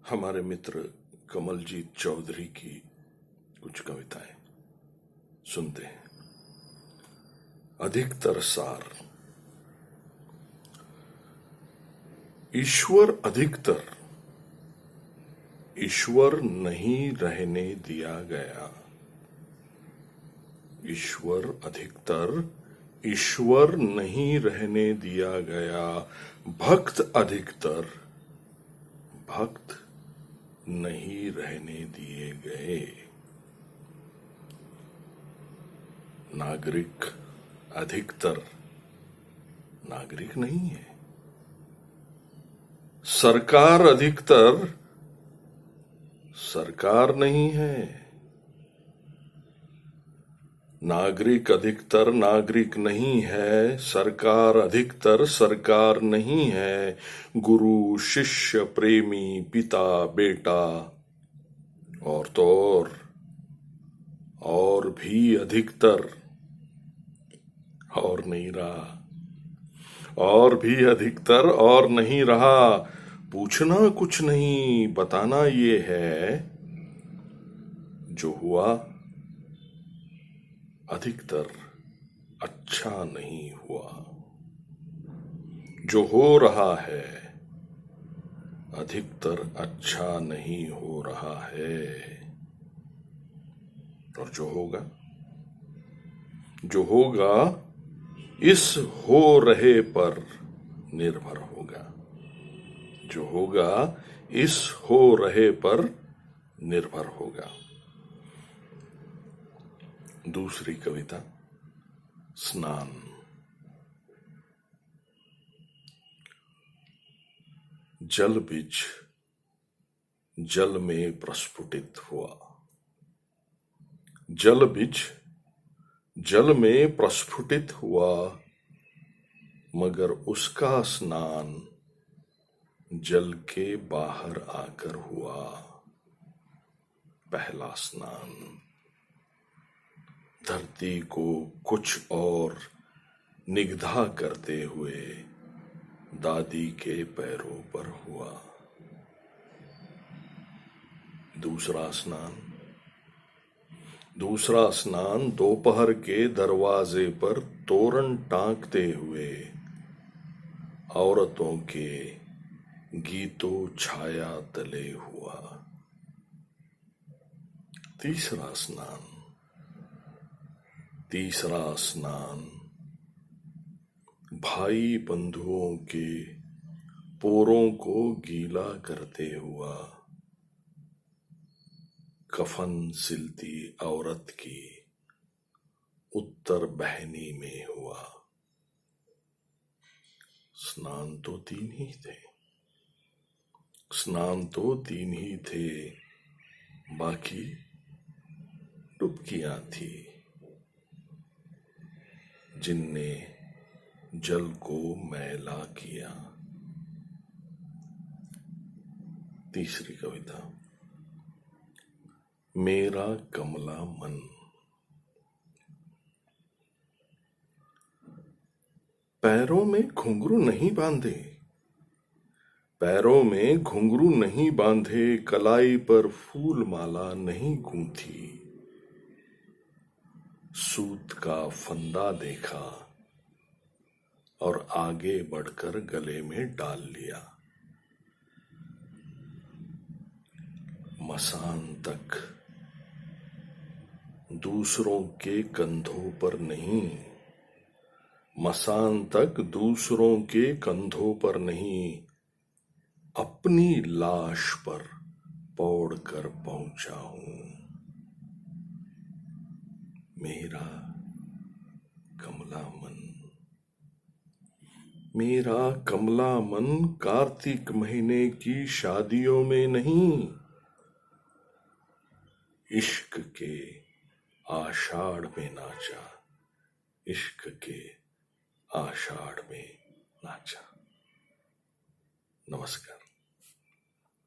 हमारे मित्र कमलजीत चौधरी की कुछ कविताएं सुनते हैं। अधिकतर सार। ईश्वर अधिकतर, ईश्वर नहीं रहने दिया गया। ईश्वर अधिकतर, ईश्वर नहीं रहने दिया गया। भक्त अधिकतर, भक्त नहीं रहने दिए गए। नागरिक अधिकतर, नागरिक नहीं है। सरकार अधिकतर, सरकार नहीं है। नागरिक अधिकतर नागरिक नहीं है। सरकार अधिकतर सरकार नहीं है। गुरु शिष्य प्रेमी पिता बेटा और तो और भी अधिकतर और नहीं रहा। और भी अधिकतर और नहीं रहा। पूछना कुछ नहीं, बताना ये है, जो हुआ अधिकतर अच्छा नहीं हुआ। जो हो रहा है अधिकतर अच्छा नहीं हो रहा है। और जो होगा इस हो रहे पर निर्भर होगा। जो होगा इस हो रहे पर निर्भर होगा। दूसरी कविता स्नान। जल बीज जल में प्रस्फुटित हुआ। जल बीज जल में प्रस्फुटित हुआ, मगर उसका स्नान जल के बाहर आकर हुआ। पहला स्नान धरती को कुछ और निगधा करते हुए दादी के पैरों पर हुआ। दूसरा स्नान दोपहर के दरवाजे पर तोरण टांगते हुए औरतों के गीतों छाया तले हुआ। तीसरा स्नान भाई बंधुओं के पोरों को गीला करते हुआ कफन सिलती औरत की उत्तर बहनी में हुआ। स्नान तो तीन ही थे, बाकी डुबकियां थी जिनने जल को मैला किया। तीसरी कविता मेरा कमला मन। पैरों में घुंघरू नहीं बांधे, कलाई पर फूल माला नहीं गूंथी। सूत का फंदा देखा और आगे बढ़कर गले में डाल लिया। मसान तक दूसरों के कंधों पर नहीं, अपनी लाश पर पौड़ कर पहुंचा हूं। मेरा कमला मन कार्तिक महीने की शादियों में नहीं, इश्क के आषाढ़ में नाचा। नमस्कार।